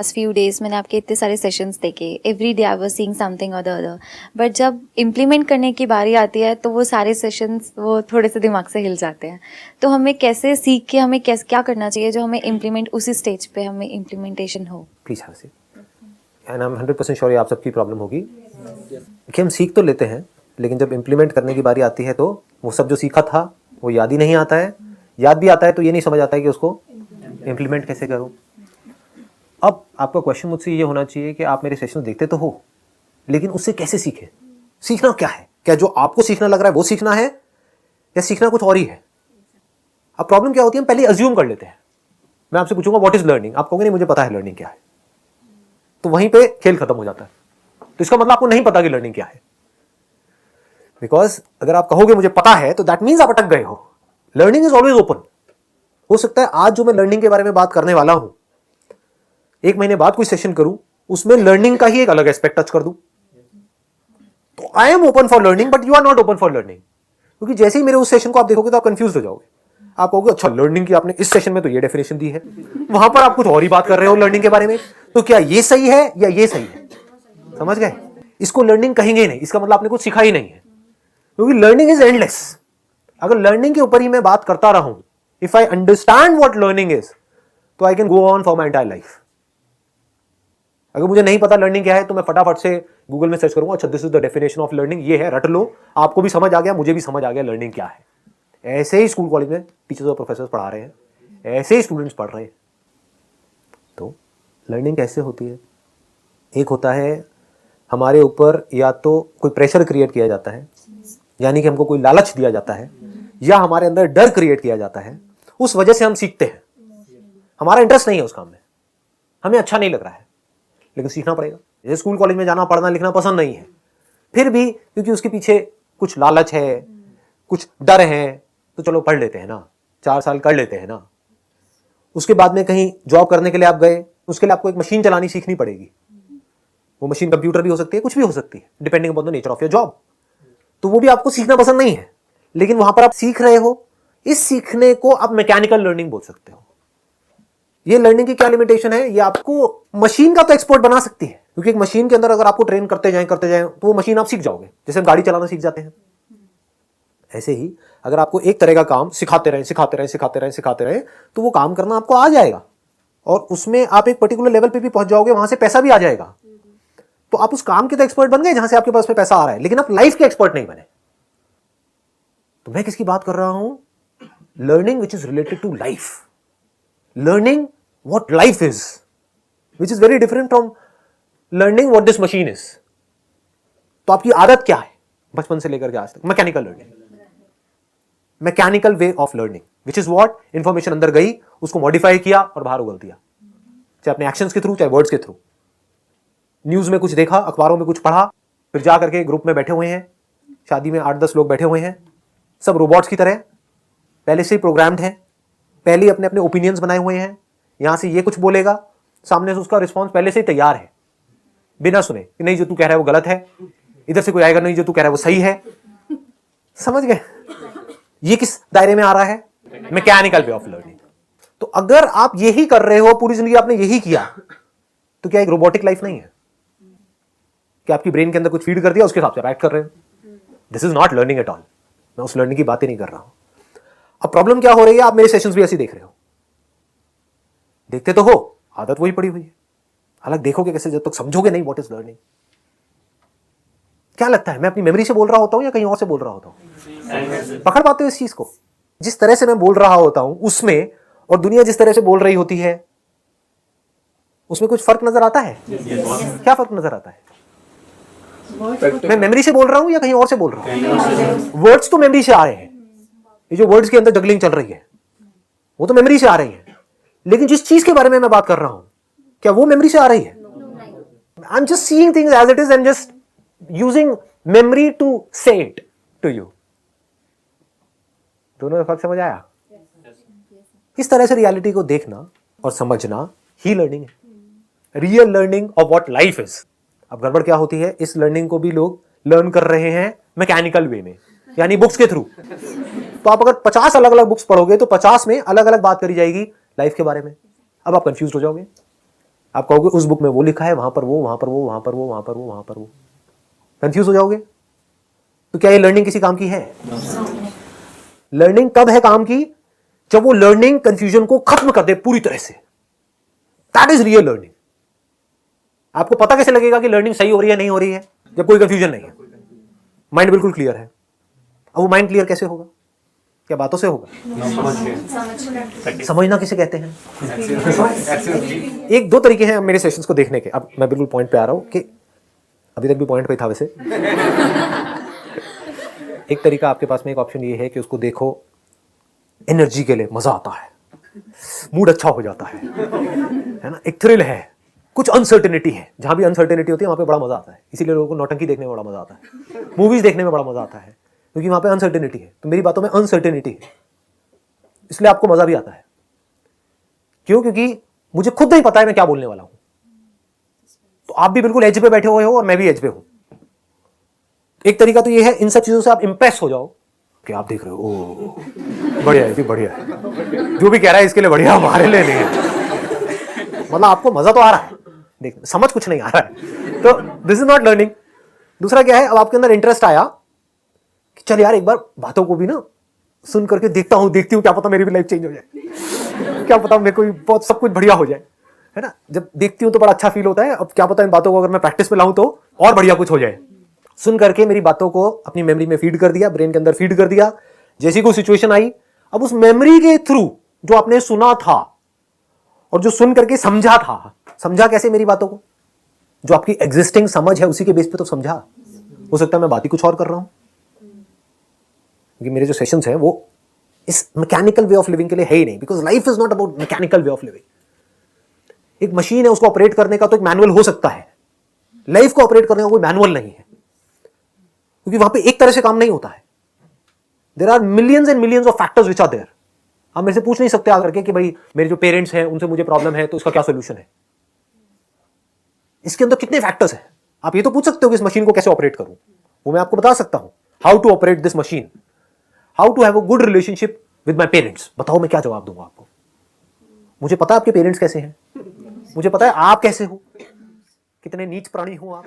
Last few days मैंने आपके इतने सारे सेशंस देखे, every day I was seeing something और द अदर, बट जब इम्प्लीमेंट करने की बारी आती है तो वो सारे सेशंस वो थोड़े से दिमाग से हिल जाते हैं। तो हमें कैसे सीख के हमें कैसे क्या करना चाहिए जो हमें इम्प्लीमेंट उसी स्टेज पे हमें इम्प्लीमेंटेशन हो। Please have and I am 100% sure ये आप सबकी प्रॉब्लम होगी कि हम सीख तो लेते हैं लेकिन जब इम्प्लीमेंट करने की बारी आती है तो वो सब जो सीखा था वो याद ही नहीं आता है, याद भी आता है तो ये नहीं समझ आता है कि उसको इम्प्लीमेंट कैसे करूं। अब आपका क्वेश्चन मुझसे ये होना चाहिए कि आप मेरे सेशन देखते तो हो लेकिन उससे कैसे सीखें, सीखना क्या है, क्या जो आपको सीखना लग रहा है वो सीखना है या सीखना कुछ और ही है। अब प्रॉब्लम क्या होती है, हम पहले अज्यूम कर लेते हैं। मैं आपसे पूछूंगा व्हाट इज लर्निंग, आप कहोगे नहीं मुझे पता है लर्निंग क्या है, तो वहीं पे खेल खत्म हो जाता है। तो इसका मतलब आपको नहीं पता कि लर्निंग क्या है, बिकॉज अगर आप कहोगे मुझे पता है तो दैट मीन्स आप अटक गए हो। Learning is always open. हो सकता है आज जो मैं लर्निंग के बारे में बात करने वाला हूं, एक महीने बाद कोई सेशन करूं उसमें लर्निंग का ही एक अलग एस्पेक्ट टच कर दूं, तो I am open for learning but you are not open for learning. क्योंकि जैसे ही मेरे उस सेशन को आप देखोगे तो आप कंफ्यूज हो जाओगे। आप कहोगे अच्छा लर्निंग की आपने इस सेशन में तो ये डेफिनेशन दी है, वहां पर आप कुछ और ही बात कर रहे हो लर्निंग के बारे में, तो क्या ये सही है या ये सही है। समझ गए, इसको लर्निंग कहेंगे नहीं, इसका मतलब आपने कुछ सीखा ही नहीं है, क्योंकि लर्निंग इज एंडलेस। अगर लर्निंग के ऊपर ही मैं बात करता रहूं, if I understand what learning is, तो I can go on for my entire life. अगर मुझे नहीं पता लर्निंग क्या है तो मैं फटाफट से गूगल में सर्च करूंगा, अच्छा this is the definition of learning, ये है, रट लो, आपको भी समझ आ गया, मुझे भी समझ आ गया लर्निंग क्या है। ऐसे ही स्कूल कॉलेज में टीचर्स और प्रोफेसर्स पढ़ा रहे हैं, ऐसे ही स्टूडेंट्स पढ़ रहे हैं। तो लर्निंग कैसे होती है, एक होता है हमारे ऊपर या तो कोई प्रेशर क्रिएट किया जाता है, यानी कि हमको कोई लालच दिया जाता है, या हमारे अंदर डर क्रिएट किया जाता है, उस वजह से हम सीखते हैं। हमारा इंटरेस्ट नहीं है उस काम में, हमें अच्छा नहीं लग रहा है, लेकिन सीखना पड़ेगा। जैसे स्कूल कॉलेज में जाना पढ़ना लिखना पसंद नहीं है, फिर भी क्योंकि उसके पीछे कुछ लालच है, कुछ डर है, तो चलो पढ़ लेते हैं ना, 4 साल कर लेते हैं ना। उसके बाद में कहीं जॉब करने के लिए आप गए, उसके लिए आपको एक मशीन चलानी सीखनी पड़ेगी। वो मशीन कंप्यूटर भी हो सकती है, कुछ भी हो सकती है, depending upon the nature of your job. तो वो भी आपको सीखना पसंद नहीं है, लेकिन वहां पर आप सीख रहे हो। इस सीखने को आप मैकेनिकल लर्निंग बोल सकते हो। ये लर्निंग की क्या लिमिटेशन है, ये आपको मशीन का तो एक्सपर्ट बना सकती है, क्योंकि एक मशीन के अंदर अगर आपको ट्रेन करते जाएं तो वो मशीन आप सीख जाओगे, जैसे हम गाड़ी चलाना सीख जाते हैं। ऐसे ही अगर आपको एक तरह का काम सिखाते रहे तो वो काम करना आपको आ जाएगा, और उसमें आप एक पर्टिकुलर लेवल पे भी पहुंच जाओगे, वहां से पैसा भी आ जाएगा। तो आप उस काम के तो एक्सपर्ट बन गए जहां से आपके पास में पैसा आ रहा है, लेकिन आप लाइफ के एक्सपर्ट नहीं बने। तो मैं किसकी बात कर रहा हूं, learning which is related to life, learning what life is, which is very different from learning what this machine is. तो आपकी आदत क्या है बचपन से लेकर के आज तक, mechanical learning, mechanical way of learning, which is what information अंदर गई, उसको मॉडिफाई किया और बाहर उगल दिया, चाहे अपने एक्शंस के थ्रू चाहे वर्ड्स के थ्रू। न्यूज में कुछ देखा, अखबारों में कुछ पढ़ा, फिर जा करके ग्रुप में बैठे हुए हैं, शादी में 8-10 लोग बैठे हुए हैं, सब रोबोट्स की तरह पहले से ही प्रोग्राम्ड हैं, पहले अपने अपने ओपिनियंस बनाए हुए हैं। यहां से ये कुछ बोलेगा, सामने से उसका रिस्पॉन्स पहले से ही तैयार है, बिना सुने कि नहीं जो तू कह रहा है वो गलत है, इधर से कोई आएगा नहीं जो तू कह रहा है वो सही है। समझ गए, ये किस दायरे में आ रहा है, मैकेनिकल वे ऑफ लर्निंग। तो अगर आप यही कर रहे हो, पूरी जिंदगी आपने यही किया, तो क्या एक रोबोटिक लाइफ नहीं है, कि आपकी ब्रेन के अंदर कुछ फीड कर दिया उसके हिसाब से एक्ट कर रहे हो। This is not learning at all. मैं उस लर्निंग की बातें नहीं कर रहा हूं। अब प्रॉब्लम क्या हो रही है, आप मेरे सेशंस भी ऐसे देख रहे हो, देखते तो हो, आदत वही पड़ी हुई है। हालांकि देखोगे कैसे, जब तक समझोगे नहीं व्हाट इज लर्निंग। क्या लगता है मैं अपनी मेमोरी से बोल रहा होता हूं या कहीं और से बोल रहा होता हूं? पकड़ पाते हो इस चीज को? जिस तरह से मैं बोल रहा होता हूं उसमें और दुनिया जिस तरह से बोल रही होती है उसमें कुछ फर्क नजर आता है? क्या फर्क नजर आता है? मैं मेमोरी से बोल रहा हूं या कहीं और से बोल रहा हूं? वर्ड्स तो मेमोरी से आ रहे हैं, ये जो वर्ड्स के अंदर जगलिंग चल रही है वो तो मेमोरी से आ रही है, लेकिन जिस चीज के बारे में मैं बात कर रहा हूं क्या वो मेमोरी से आ रही है? I am just seeing things as it is and just using memory to say it to you. दोनों में फर्क समझ आया? इस तरह से रियलिटी को देखना और समझना ही लर्निंग है, real learning of what life is. अब गड़बड़ क्या होती है, इस लर्निंग को भी लोग लर्न कर रहे हैं मैकेनिकल वे में, यानी बुक्स के थ्रू। तो आप अगर 50 अलग अलग बुक्स पढ़ोगे तो 50 में अलग अलग बात करी जाएगी लाइफ के बारे में। अब आप कंफ्यूज हो जाओगे, आप कहोगे उस बुक में वो लिखा है, वहां पर वो, वहां पर वो, वहां पर वो, वहां पर वो, वहां पर वो, कंफ्यूज हो जाओगे। तो क्या ये लर्निंग किसी काम की है? लर्निंग कब है काम की? जब वो लर्निंग कंफ्यूजन को खत्म कर दे पूरी तरह से। That is real learning. आपको पता कैसे लगेगा कि लर्निंग सही हो रही है नहीं हो रही है? जब कोई कंफ्यूजन नहीं है, माइंड बिल्कुल क्लियर है। अब वो माइंड क्लियर कैसे होगा? क्या बातों से होगा? समझना किसे कहते हैं? एक दो तरीके हैं मेरे सेशंस को देखने के। अब मैं बिल्कुल पॉइंट पे आ रहा हूं कि अभी तक भी पॉइंट पे था वैसे। एक तरीका आपके पास में, एक ऑप्शन ये है कि उसको देखो एनर्जी के लिए, मजा आता है, मूड अच्छा हो जाता है ना, एक थ्रिल है, कुछ अनसर्टेनिटी है। जहां भी अनसर्टेनिटी होती है वहां पे बड़ा मजा आता है। इसीलिए लोगों को नौटंकी देखने में बड़ा मजा आता है, मूवीज देखने में बड़ा मजा आता है, क्योंकि वहां पे अनसर्टेनिटी है। तो मेरी बातों में अनसर्टेनिटी है, इसलिए आपको मजा भी आता है। क्यों? क्योंकि मुझे खुद नहीं पता है मैं क्या बोलने वाला हूं। तो आप भी बिल्कुल एज पे बैठे हुए हो और मैं भी एज पे हूं। एक तरीका तो ये है, इन सब चीजों से आप इंप्रेस हो जाओ कि आप देख रहे हो, ओ बढ़िया है, बढ़िया है, जो भी कह रहा है इसके लिए बढ़िया, हमारे लिए नहीं है। मतलब आपको मजा तो आ रहा है, देख समझ कुछ नहीं आ रहा है, तो दिस इज नॉट लर्निंग। दूसरा क्या है, अब आपके अंदर इंटरेस्ट आया कि चल यार एक बार बातों को भी ना सुन करके देखता हूं, देखती हूं, क्या पता मेरी भी लाइफ चेंज हो जाए, क्या पता मेरे को बहुत सब कुछ बढ़िया हो जाए, है ना। जब देखती हूं तो बड़ा अच्छा फील होता है। अब क्या पता इन बातों को अगर मैं प्रैक्टिस में लाऊं तो और बढ़िया कुछ हो जाए। सुन करके मेरी बातों को अपनी मेमोरी में फीड कर दिया, ब्रेन के अंदर फीड कर दिया। जैसी कोई सिचुएशन आई, अब उस मेमोरी के थ्रू जो आपने सुना था और जो सुन करके समझा था, समझा कैसे मेरी बातों को? जो आपकी एग्जिस्टिंग समझ है उसी के बेस पे तो समझा। हो सकता है मैं बात ही कुछ और कर रहा हूं, क्योंकि मेरे जो सेशंस हैं वो इस मैकेनिकल वे ऑफ लिविंग के लिए है ही नहीं। Because life is not about mechanical way of living. एक मशीन है, उसको ऑपरेट करने का तो एक मैनुअल हो सकता है, लाइफ को ऑपरेट करने का कोई मैनुअल नहीं है, क्योंकि वहां पे एक तरह से काम नहीं होता है। There are millions and millions of factors which are there. आप मेरे से पूछ नहीं सकते आकर के कि भाई मेरे जो पेरेंट्स हैं उनसे मुझे प्रॉब्लम है तो इसका क्या सोल्यूशन है। इसके अंदर कितने फैक्टर्स हैं। आप ये तो पूछ सकते हो कि इस मशीन को कैसे ऑपरेट करूं, वो मैं आपको बता सकता हूं। How to operate this machine, how to have a good relationship with my parents. बताओ मैं क्या जवाब दूंगा आपको। मुझे पता है आपके पेरेंट्स कैसे हैं, मुझे पता है आप कैसे हो, कितने नीच प्राणी हो आप।